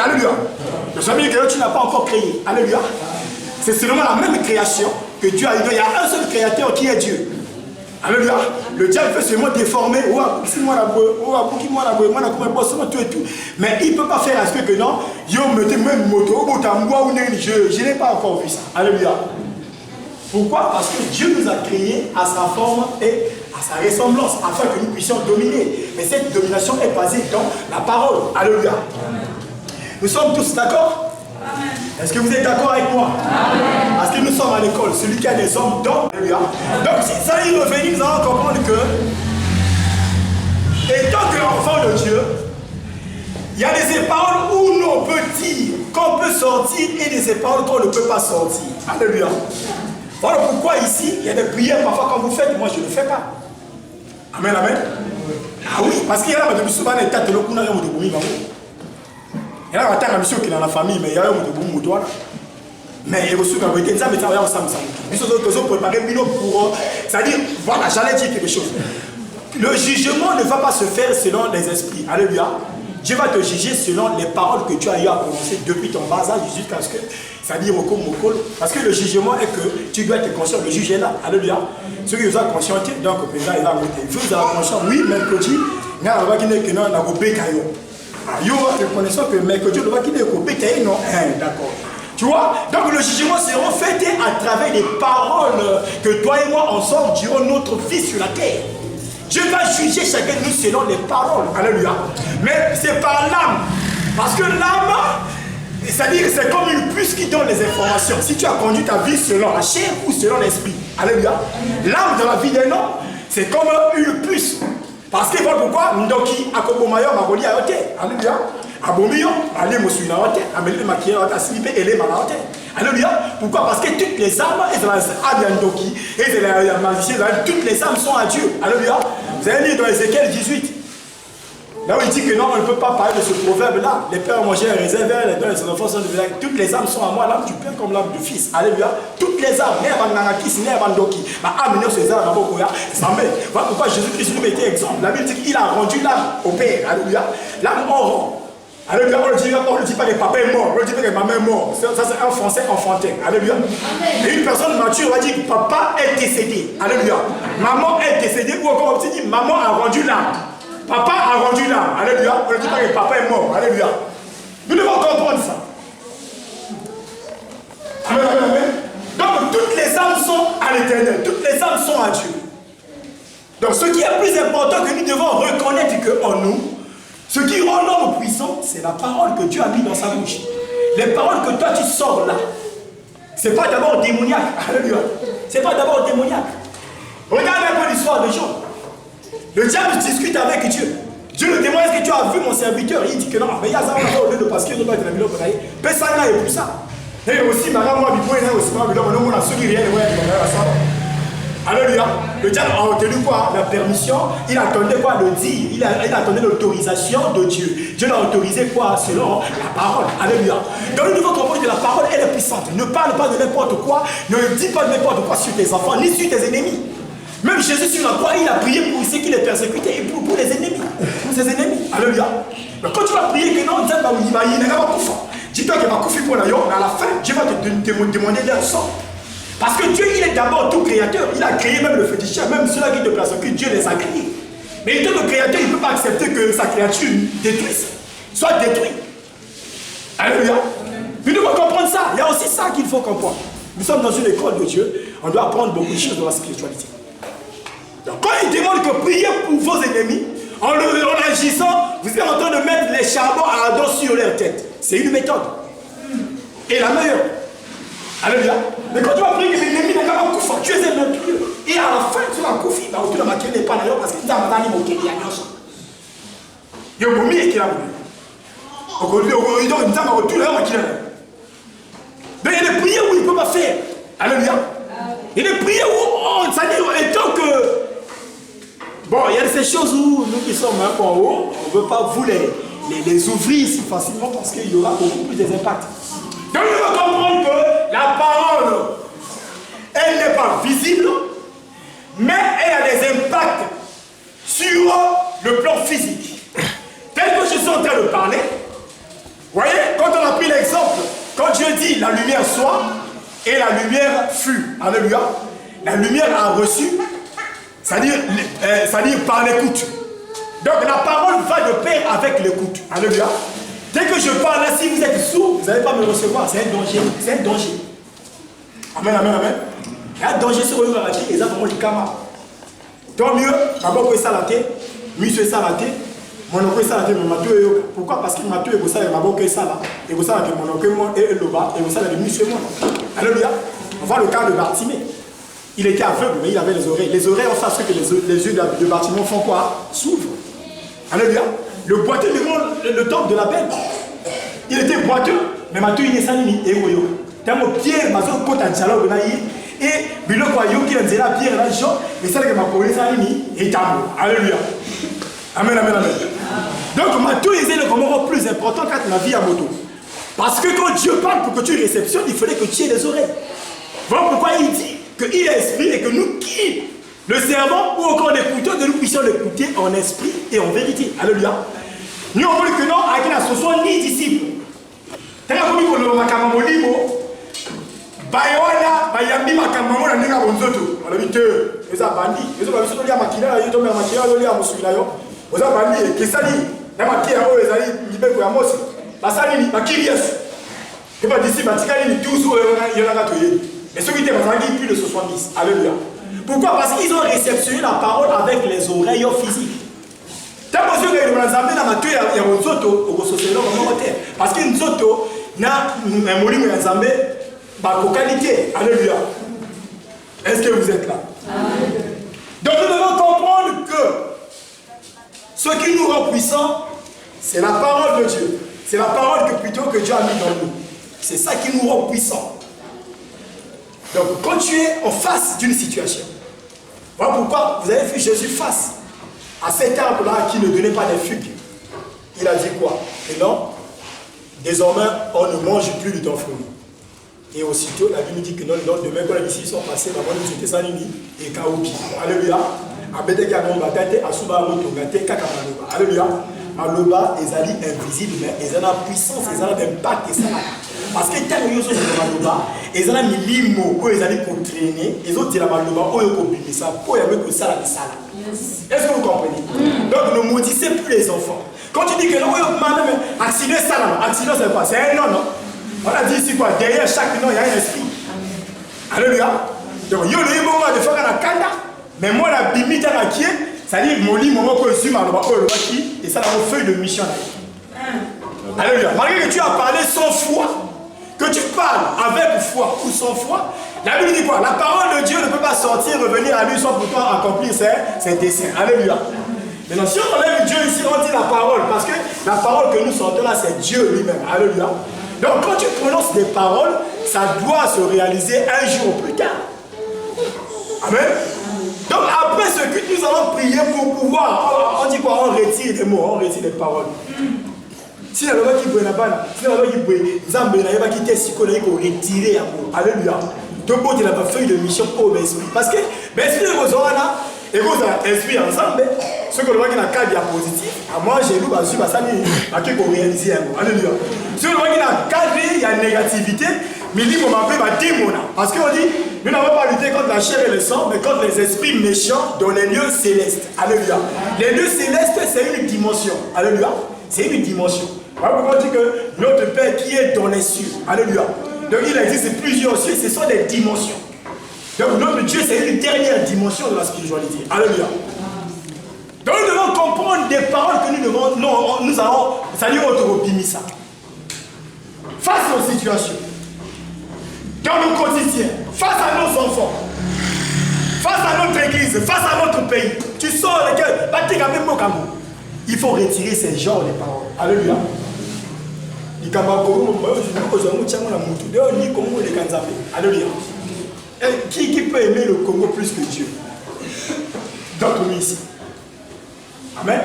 Alléluia. Je savais que tu n'as pas encore créé. Alléluia. C'est seulement la même création que Dieu a eu. Il y a un seul créateur qui est Dieu. Alléluia. Le diable peut seulement déformer. Mais il ne peut pas faire l'aspect que non. Je n'ai pas encore vu ça. Alléluia. Pourquoi? Parce que Dieu nous a créés à sa forme et à sa ressemblance afin que nous puissions dominer. Mais cette domination est basée dans la parole. Alléluia. Nous sommes tous d'accord? Est-ce que vous êtes d'accord avec moi? Amen. Parce que nous sommes à l'école. Celui qui a des hommes d'hommes. Alléluia. Donc si ça y revient, nous allons comprendre que étant qu'enfant de Dieu, il y a des paroles où l'on peut dire qu'on peut sortir et des paroles qu'on ne peut pas sortir. Alléluia. Voilà pourquoi ici, il y a des prières parfois quand vous faites, moi je ne le fais pas. Amen, amen. Ah oui, parce qu'il y a des souvent des tas de l'eau. Il y a un monsieur qui est dans la famille, mais il y a un peu de mais il reçoit la vérité, ça me travaille ensemble. Nous sommes préparés pour. C'est-à-dire, voilà, j'allais dire quelque chose. Le jugement ne va pas se faire selon les esprits. Alléluia. Dieu va te juger selon les paroles que tu as eu à prononcer depuis ton bas âge jusqu'à ce que. C'est-à-dire, parce que le jugement est que tu dois être conscient, le juge est là. Alléluia. Ceux qui sont conscients, donc le président il va monter. Vous avez conscient, oui, mercredi, il y a un qui n'est que non, il a coupé caillou. Yo, reconnaissons que mercredi, le va qui n'est coupé caillou, non, d'accord. Tu vois? Donc le jugement sera fait à travers les paroles que toi et moi ensemble durant notre vie sur la terre. Dieu va juger chacun de nous selon les paroles. Alléluia. Mais c'est par l'âme. Parce que l'âme C'est-à-dire, c'est comme une puce qui donne les informations. Si tu as conduit ta vie selon la chair ou selon l'esprit. Alléluia. L'âme dans la vie d'un homme, c'est comme une puce. Parce que voilà pourquoi, Ndoki, Akobomayo, Maroli, Ayote. Alléluia. Abomiyo, allez, Mosuina, Ayote. Amélie, Makia, Ayote, Asilipe, Ele, Malayote. Alléluia. Pourquoi? Parce que toutes les âmes, elles Ndoki, et les magiciens, toutes les âmes sont à Dieu. Alléluia. Vous allez lire dans Ézéchiel 18. Là où il dit que non, on ne peut pas parler de ce proverbe-là. Les pères mangent et réservèrent, les dons et les enfants sont de village. Toutes les âmes sont à moi, l'âme du père comme l'âme du fils. Alléluia. Toutes les âmes, né avant Nanakis, né avant Doki. Ma âme, né ces âmes, voilà pourquoi Jésus-Christ nous mettait exemple. La Bible dit qu'il a rendu l'âme au Père. Alléluia. L'âme en rend. Alléluia. On ne dit pas que papa est mort, on ne dit pas que maman est mort. Ça, c'est un français enfantin. Alléluia. Et une personne mature va dire papa est décédé. Alléluia. Maman est décédée. Ou encore on dit maman a rendu l'âme. Papa a rendu l'âme. Alléluia. On ne dit pas que papa est mort. Alléluia. Nous devons comprendre ça. Amen, amen, amen. Donc toutes les âmes sont à l'éternel. Toutes les âmes sont à Dieu. Donc ce qui est plus important que nous devons reconnaître qu'en nous, ce qui rend l'homme puissant, c'est la parole que Dieu a mis dans sa bouche. Les paroles que toi tu sors là, ce n'est pas d'abord démoniaque. Alléluia. Ce n'est pas d'abord démoniaque. Regarde un peu l'histoire de Job. Le diable discute avec Dieu. Dieu le témoigne, est-ce que tu as vu mon serviteur? Il dit que non, mais il y a ça, on a parce qu'il doit être la million de rails. Pessanga et tout ça. Et aussi, madame, moi, je suis aussi, on a souri rien, alléluia. Le diable a obtenu quoi? La permission. Il attendait quoi? Le dire. Il attendait l'autorisation de Dieu. Dieu l'a autorisé quoi? Selon la parole. Alléluia. Donc nous devons comprendre que la parole, elle est puissante. Ne parle pas de n'importe quoi. Ne dis pas de n'importe quoi sur tes enfants, ni sur tes ennemis. Même Jésus sur la croix, il a prié pour ceux qui les persécutaient et pour les ennemis. Pour ses ennemis. Alléluia. Donc quand tu vas prier que non, Dieu va vous dire, il n'est pas pour ça. Dis-toi qu'il va couper pour la mais à la fin, Dieu va te demander leur sang. Parce que Dieu, il est d'abord tout créateur. Il a créé même le féticheur, même ceux-là qui te persécutent, Dieu les a créés. Mais étant le créateur, il ne peut pas accepter que sa créature détruise, soit détruite. Alléluia. Nous devons comprendre ça. Il y a aussi ça qu'il faut comprendre. Nous sommes dans une école de Dieu. On doit apprendre beaucoup de choses dans la spiritualité. Donc quand il demande que priez pour vos ennemis, en agissant, vous êtes en train de mettre les charbons à ardent sur leur tête. C'est une méthode. Et la meilleure. Alléluia. Mais quand tu vas prier que l'ennemi n'a pas couffé, tu es un impur. Et à la fin, tu vas couffé, bah tu vas maquiller pas d'ailleurs parce que tu as mal au Kenya. Il y a un moment qui a voulu. Il y a des prières où il ne peut pas faire. Alléluia. Il y a des prières où, ça dit, étant que. Bon, il y a ces choses où nous qui sommes un peu en haut, on ne veut pas vous les ouvrir si facilement parce qu'il y aura beaucoup plus d'impact. Donc nous devons comprendre que la parole, elle n'est pas visible, mais elle a des impacts sur le plan physique. Tel que je suis en train de parler, vous voyez, quand on a pris l'exemple, quand Dieu dit la lumière soit, et la lumière fut, alléluia, la lumière a reçu, c'est-à-dire par l'écoute. Donc la parole va de pair avec l'écoute, alléluia. Dès que je parle là, si vous êtes sourd, vous n'allez pas me recevoir, c'est un danger, c'est un danger. Amen, amen, amen. Il y a un danger sur le raté, les gens vont le kama. Tant mieux, d'abord que ça la tête, monsieur ça la tête, mon oncle ça la tête, mon matou. Pourquoi? Parce qu'il m'a tué, vous savez, d'abord que ça là, et vous savez que mon oncle et le bas, et vous savez que monsieur moi. Alléluia. On voit le cas de Bartimée. Il était aveugle, mais il avait les oreilles. Les oreilles, on sait ce que les yeux de Bartimée font quoi? S'ouvrent. Alléluia. Le boiteux demande le temple de la belle. Il était boiteux, mais maintenant il est salini. Et oui, tellement Pierre, ma zone côte à dialogue, et Bilo Kwayo qui a dit la pierre là, mais ça que ma police salini et tamo. Alléluia. Amen, amen, amen. Donc, maintenant, il est le comment plus important qu'être la vie à moto. Parce que quand Dieu parle pour que tu réceptionnes, il fallait que tu aies les oreilles. Voilà pourquoi il dit qu'il est esprit et que nous qui le servons ou encore l'écoutons, que nous puissions l'écouter en esprit et en vérité. Alléluia. Nous on veut que non, avec la socio ni disciple. T'as compris que le makamamo libo, bayola, bayambi makamamo na nenga bonzoto. On a dit que les abandis, les autres sont liés à makina, ils tombent à makina, ils liés à musulayo. Les abandis, qui sali, la makina, ils allaient libérer à Mosi. Basali, makilias. Et pas d'ici, batikali, tous il y en a gâteau. Et ceux qui étaient plus de 70. Alléluia. Pourquoi? Parce qu'ils ont réceptionné la parole avec les oreilles physiques. Parce que nous avons parce que nous na molimo ya Nzambe bakokalité. Alléluia. Est-ce que vous êtes là? Amen. Donc nous devons comprendre que ce qui nous rend puissants, c'est la parole de Dieu. C'est la parole que plutôt que Dieu a mis dans nous. C'est ça qui nous rend puissants. Donc quand tu es en face d'une situation, voilà pourquoi vous avez vu Jésus face à cet arbre-là qui ne donnait pas de figues. Il a dit quoi? Et non, désormais on ne mange plus de ton fruit. Et aussitôt, la Bible dit que non, demain, quand les disciples sont passés, la bonne société s'en est et Kaoubi. Alléluia. Abedeka Gomba Tate, Asuba Motogate, Kakamaloba. Alléluia. Maloba, ils allaient invisibles, mais ils ont la puissance, ils ont l'impact, et ça. Parce que tant qu'ils sont dans Maloba, ils ont mis l'imo, ils allaient pour traîner, ils ont dit la Maloba, ils ont oublié ça, pour y avoir que ça, la salle. Est-ce que vous comprenez? Donc, ne maudissez plus les enfants. Quand tu dis que non, accident, ça, accident, c'est quoi? C'est un non, non. On a dit ici quoi? Derrière chaque nom, il y a un esprit. Alléluia. Donc, il y a le moment de faire la kanda, mais moi, la bimite à la qui est, ça dit, mon lit, mon mot, que je suis mal, et ça, la feuille de mission. Alléluia. Malgré que tu as parlé sans foi, que tu parles avec foi ou sans foi, la Bible dit quoi? La parole de Dieu ne peut pas sortir, revenir à lui sans pourtant accomplir ses desseins. Alléluia. Maintenant, si on enlève Dieu ici, on dit la parole, parce que la parole que nous sortons là, c'est Dieu lui-même. Alléluia. Donc quand tu prononces des paroles, ça doit se réaliser un jour plus tard. Amen. Donc après ce que nous allons prier pour pouvoir, on dit quoi? On retire les mots, on retire les paroles. Si la loi qui brûle là-bas, si la loi qui brûle, Zambé n'a pas quitté si qu'on a retirer un mot. Alléluia. Donc bon, tu n'as pas fait de mission pour l'esprit. Parce que l'esprit est besoin là, et vous avez esprit ensemble. Ce que le voit qui a un cas diapositif, à moi j'ai lu, je vais vous réaliser un mot. Alléluia. Ce que le voit qui a un cadre, il y a une négativité, mais il dit qu'on m'appelle ma démon. Parce qu'on dit, nous n'avons pas lutté contre la chair et le sang, mais contre les esprits méchants dans les lieux célestes. Alléluia. Les lieux célestes, c'est une dimension. Alléluia. C'est une dimension. Voilà pourquoi on dit que notre Père qui est dans les cieux. Alléluia. Donc il existe plusieurs cieux, ce sont des dimensions. Donc notre Dieu, c'est une dernière dimension de la spiritualité. Alléluia. Donc nous devons comprendre des paroles que nous allons, c'est-à-dire ça. Face aux situations, dans nos quotidiens, face à nos enfants, face à notre église, face à notre pays, tu sors le cœur, il faut retirer ces genres de paroles. Alléluia. Alléluia. Qui peut aimer le Congo plus que Dieu? Donc nous ici. Amen.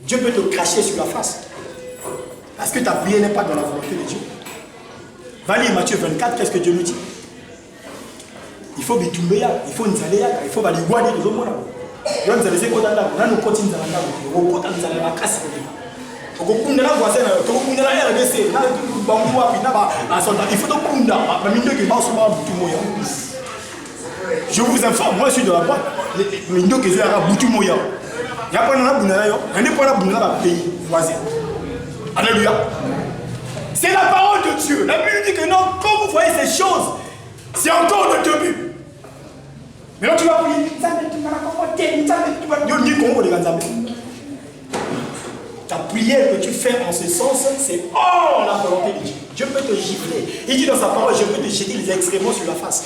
Dieu peut te cracher sur la face. Parce que ta prière n'est pas dans la volonté de Dieu. Va lire Matthieu 24, qu'est-ce que Dieu nous dit? Il faut bitumbeya, il faut nzaleya, il faut baligwadi les hommes là. Yo nzaleze ko danda, na no koti nzalanga, ko kota nzalanga kasi. Ko kunda na voisin, ko kunda na RDC, na bangu wapi na ba asonda, il faut donc kunda, ba mindo ke ba so ba butumoya. Je vous informe, moi je suis de la boîte, mindo ke zo ara butumoya. Ya pas na buna yo, ane pas na buna ba pays voisin. Alléluia. C'est la parole de Dieu. La Bible dit que non, quand vous voyez ces choses, c'est encore le début. Mais là tu vas prier, ta prière que tu fais en ce sens, c'est hors la volonté de Dieu. Dieu peut te gifler. Il dit dans sa parole, je peux te jeter les excréments sur la face.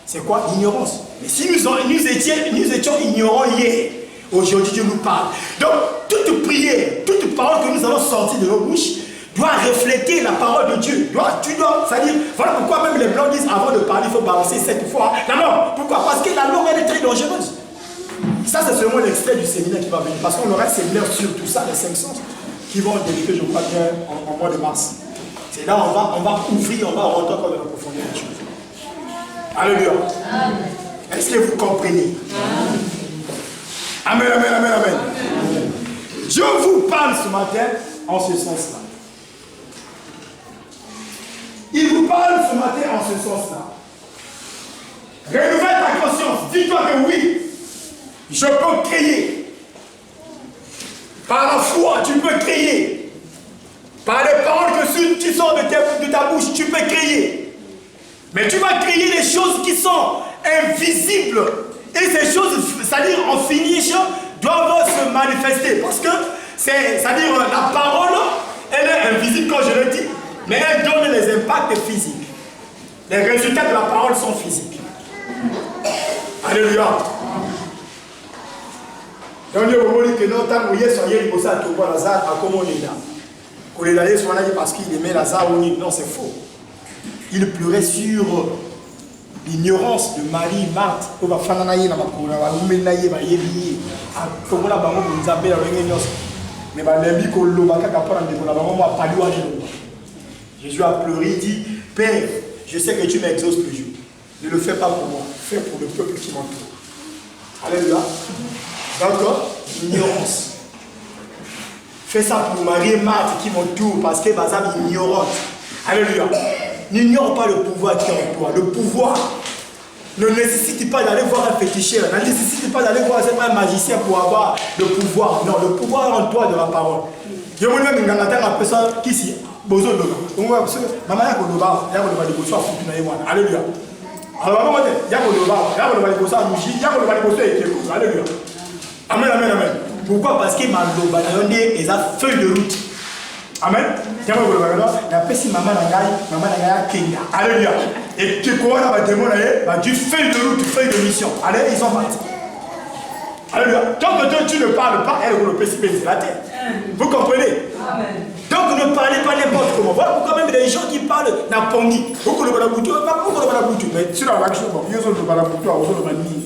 C'est quoi? L'ignorance. Mais si nous étions ignorants hier, aujourd'hui Dieu nous parle. Donc toute prière, toute parole que nous allons sortir de nos bouches doit refléter la parole de Dieu. C'est-à-dire, voilà pourquoi même les blancs disent avant de parler, il faut balancer 7 fois la langue. Pourquoi? Parce que la langue, elle est très dangereuse. Ça, c'est seulement l'extrait du séminaire qui va venir. Parce qu'on aura un séminaire sur tout ça, les 5 sens, qui vont débuter, je crois bien, en mois de mars. C'est là on va ouvrir, on va rentrer encore dans la profondeur des choses. Alléluia. Est-ce que vous comprenez? Amen, amen, amen, amen. Je vous parle ce matin en ce sens-là. Il vous parle ce matin en ce sens-là. Renouvelle ta conscience. Dis-toi que oui, je peux créer. Par la foi, tu peux créer. Par les paroles qui sortent de ta bouche, tu peux créer. Mais tu vas créer des choses qui sont invisibles. Et ces choses, c'est-à-dire en finish, doivent se manifester. Parce que C'est-à-dire, la parole, elle est invisible, comme je le dis, mais elle donne les impacts physiques. Les résultats de la parole sont physiques. Alléluia. Donc, il y a que non, tant que soyez les bossins à tout voir Lazare, à comment on est là. Qu'on est allé sur l'année parce qu'il aimait Lazare ou non, c'est faux. Il pleurait sur l'ignorance de Marie, Marthe, au Bafananaï, Jésus a pleuré, il dit, Père, je sais que tu m'exauces toujours. Ne le fais pas pour moi, fais pour le peuple qui m'entoure. Alléluia. Donc, ignorance. Fais ça pour Marie et Marthe qui m'entourent parce que Bazam est ignorante. Alléluia. N'ignore pas le pouvoir qui est en toi. Le pouvoir ne nécessite pas d'aller voir un féticheur, ne nécessite pas d'aller voir un magicien pour avoir le pouvoir. Non, le pouvoir est en toi de la parole. Je vous dis même une personne qui s'y bozo de l'eau. Maman, il y a un loba, il y a un loba de bosso à foutu. Alléluia. Alors, maman, il y a un loba, il y a un loba de bosso à mouchi, il y a un loba de bosso à éclairer. Alléluia. Amen, amen, amen. Pourquoi? Parce qu'il m'a loba, il y a une feuille de route. Amen. Il y a un loba de bosso, il y a un petit maman n'a Kenya. Alléluia. Et tu crois dans la démon, tu feuille de route, feuille de mission. Allez, ils sont partis. Alléluia. Tant que toi tu ne parles pas, elle va le précipiter la terre. Vous comprenez? Amen. Donc ne parlez pas n'importe comment. Voilà pourquoi même des gens qui parlent n'a pas dit. Beaucoup de balaboutou, beaucoup de balaboutou. Mais sur la vache, ils ont le balaboutou, ils ont le mani,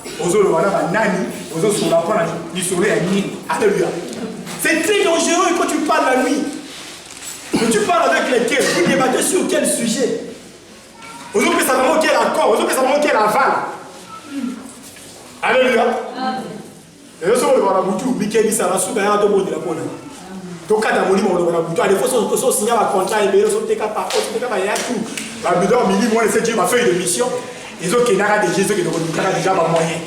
ils ont le nani, ils ont sur la pointe, ils sont les nini. Alléluia. C'est très dangereux quand tu parles la nuit. Quand tu parles avec lesquels, vous débattez sur quel sujet. Aujourd'hui, ça va manquer l'accord, aujourd'hui, ça va manquer la val. Alléluia. Et je suis le balaboutou, Mickey Bissara, sous la de la bonne. Donc, quand on a dit que les fois sont signés un contrat, et ils sont des cas par contre, il y a tout. La bidon, mini, moi, c'est ma feuille de mission. Ils ont qu'il y a des Jésus qui ont déjà pas moyen.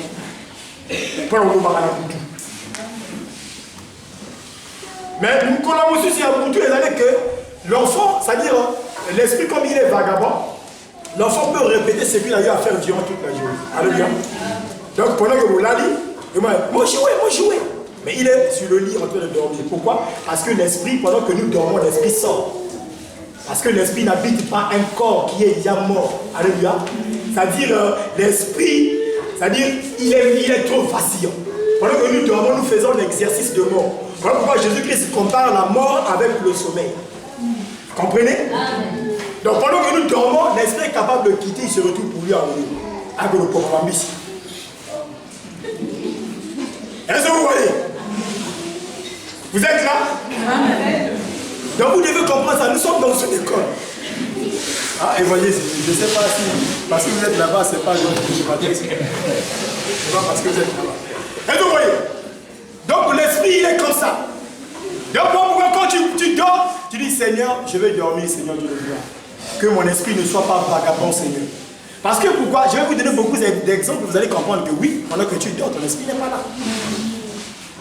Pour le moment, mais nous connaissons aussi à tous les années que l'enfant, c'est-à-dire l'esprit, comme il est vagabond, l'enfant peut répéter ce qu'il a eu à faire durant toute la journée. Alléluia. Donc, pendant que vous l'avez dit, moi jouez. Mais il est sur le lit en train de dormir. Pourquoi? Parce que l'esprit, pendant que nous dormons, l'esprit sort. Parce que l'esprit n'habite pas un corps qui est déjà mort. Alléluia. C'est-à-dire, l'esprit, c'est-à-dire, il est trop vacillant. Pendant que nous dormons, nous faisons l'exercice de mort. Voilà pourquoi Jésus-Christ compare la mort avec le sommeil. Vous comprenez? Donc pendant que nous dormons, l'esprit est capable de quitter, il se retrouve pour lui en haut. Avec le programme ici. Est-ce que vous voyez? Vous êtes là? Amen. Donc vous devez comprendre ça, nous sommes dans une école. Ah, et voyez, je ne sais pas si, parce que vous êtes là-bas, c'est pas genre que je m'attends. C'est pas parce que vous êtes là-bas. Est-ce que vous voyez? Donc l'esprit, il est comme ça. Donc quand tu dors, tu dis Seigneur, je vais dormir, Seigneur, tu le vois. Que mon esprit ne soit pas vagabond, Seigneur. Parce que pourquoi? Je vais vous donner beaucoup d'exemples, vous allez comprendre que oui, pendant que tu dors, ton esprit n'est pas là.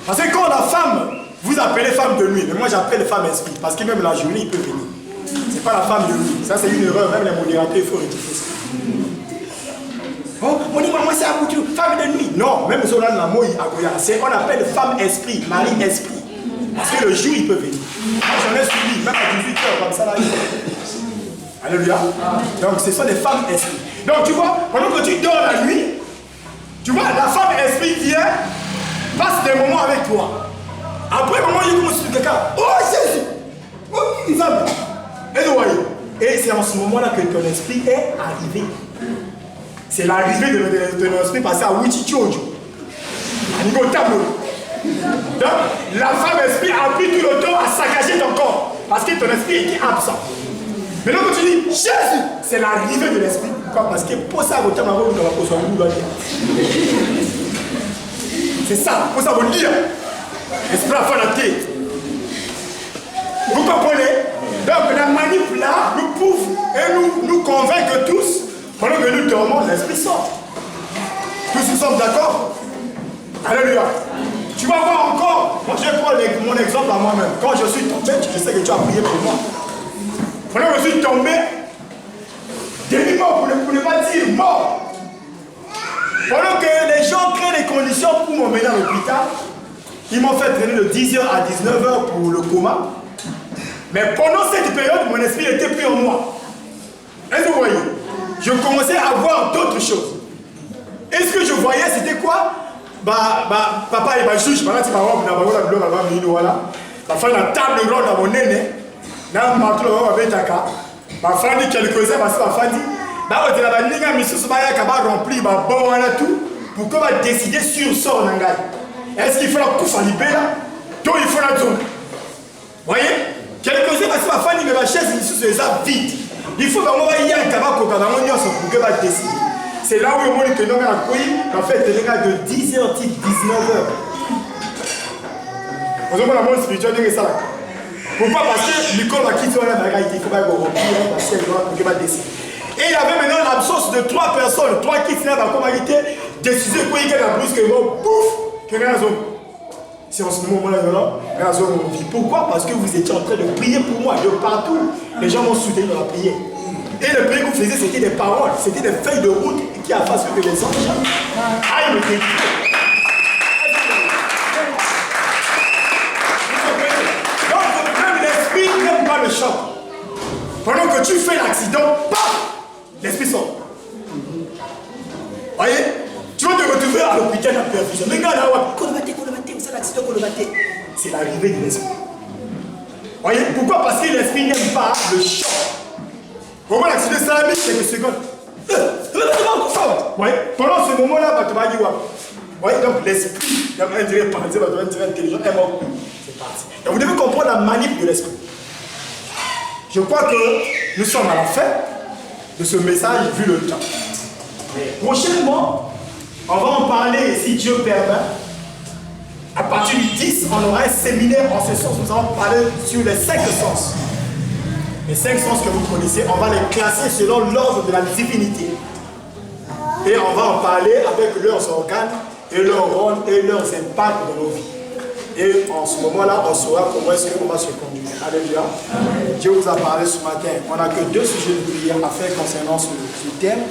Parce que quand la femme, vous appelez femme de nuit, mais moi j'appelle femme esprit, parce que même la journée, il peut venir. C'est pas la femme de nuit. Ça, c'est une erreur, même les modérateurs, il faut rectifier ça. Oh, on dit, moi, c'est un boutou, femme de nuit. Non, même si on a la moï à Goya, c'est on appelle femme esprit, mari esprit. Parce que le jour, il peut venir. Moi, j'en ai suivi, même à 18h, comme ça là. Alléluia. Donc, ce sont des femmes esprits. Donc, tu vois, pendant que tu dors la nuit, tu vois, la femme esprit vient, passe des moments avec toi. Après, maman, il commence sur quelqu'un. Oh, Jésus! Oh, une femme! Et vous voyez. Et c'est en ce moment-là que ton esprit est arrivé. C'est l'arrivée de ton esprit passé à Wichichojo. À niveau tableau. Donc, la femme esprit a pris tout le temps à saccager ton corps. Parce que ton esprit était absent. Mais là, quand tu dis Jésus, c'est l'arrivée de l'esprit. Pourquoi? Parce que pour ça, vous c'est ça, pour ça, vous dire. Esprit à faire la tête. Vous comprenez? Donc, la manip là nous prouve et nous convainc que tous, pendant que nous dormons, l'esprit sort. Tous nous sommes d'accord? Alléluia. Tu vas voir encore, moi je vais prendre mon exemple à moi-même. Quand je suis tombé, je sais que tu as prié pour moi. Pendant que je suis tombé, demi-mort pour ne pas dire mort. Pendant que les gens créent les conditions pour m'emmener à l'hôpital, Ils m'ont fait traîner de 10h à 19h pour le coma. Mais pendant cette période, mon esprit n'était plus en moi. Est-ce que vous voyez? Je commençais à voir d'autres choses. Et ce que je voyais, c'était quoi? Papa il m'a juge, voilà, tu vas voir, voilà. Ma femme a table ronde à mon nez. Dans ma table ronde avec Taka. Ma femme dit quelques-uns, parce que ma femme dit, on dit, la ligne, mais ce soir, il y a rempli, bon, voilà tout, pour qu'on va décider sur sort, Nangai. Est-ce qu'il faut la couche en libé là? Donc il faut la zone. Vous voyez? Quelques-uns, parce que ma femme dit, mais ma chaise, c'est ça vide. Il faut vraiment y aller, pour qu'on va décider. C'est là où on dit que nous avons accueilli, en fait, les gars de 10h à 19h. Vous avez la monde spirituel de ça. Pourquoi? Parce que l'école va quitter la bagaille, il faut pas qu'on remplir, parce qu'elle doit décider. Et il y avait maintenant l'absence de 3 personnes, 3 qui s'élèvent à communauté, décider quoi il y a la brusquement, pouf, qu'il y a une zone. C'est en ce moment-là, il y a une zone où on vit. Pourquoi? Parce que vous étiez en train de prier pour moi, de partout. Les gens m'ont soutenu dans la prière. Et le prière que vous faisiez, c'était des paroles, c'était des feuilles de route qui a fait ce que les anges aillent me décrire. Donc, même l'esprit n'aime pas le choc. Pendant que tu fais l'accident, paf, l'esprit sort. Voyez? Tu vas te retrouver à l'hôpital en perfusion. Mais regarde là, Kolobaté, c'est l'accident Kolobaté. C'est l'arrivée de l'esprit. Voyez? Pourquoi? Parce que l'esprit n'aime pas le choc. Comment l'accident salami, c'est quelques secondes. Voyez? Pendant ce moment-là, tu vas dire, voyez? Donc l'esprit, il y a un intérêt parti, il y a un intérêt intelligent, est mort. C'est parti. Donc vous devez comprendre la manip de l'esprit. Je crois que nous sommes à la fin de ce message vu le temps. Prochainement, on va en parler si Dieu permet. À partir du 10, on aura un séminaire en ce sens. Nous allons parler sur les 5 sens. Les 5 sens que vous connaissez, on va les classer selon l'ordre de la divinité. Et on va en parler avec leurs organes et leurs rôles et leurs impacts dans nos vies. Et en ce moment-là, on saura comment est-ce qu'on va se conduire. Alléluia. Dieu vous a parlé ce matin. On n'a que 2 sujets de prière à faire concernant ce thème.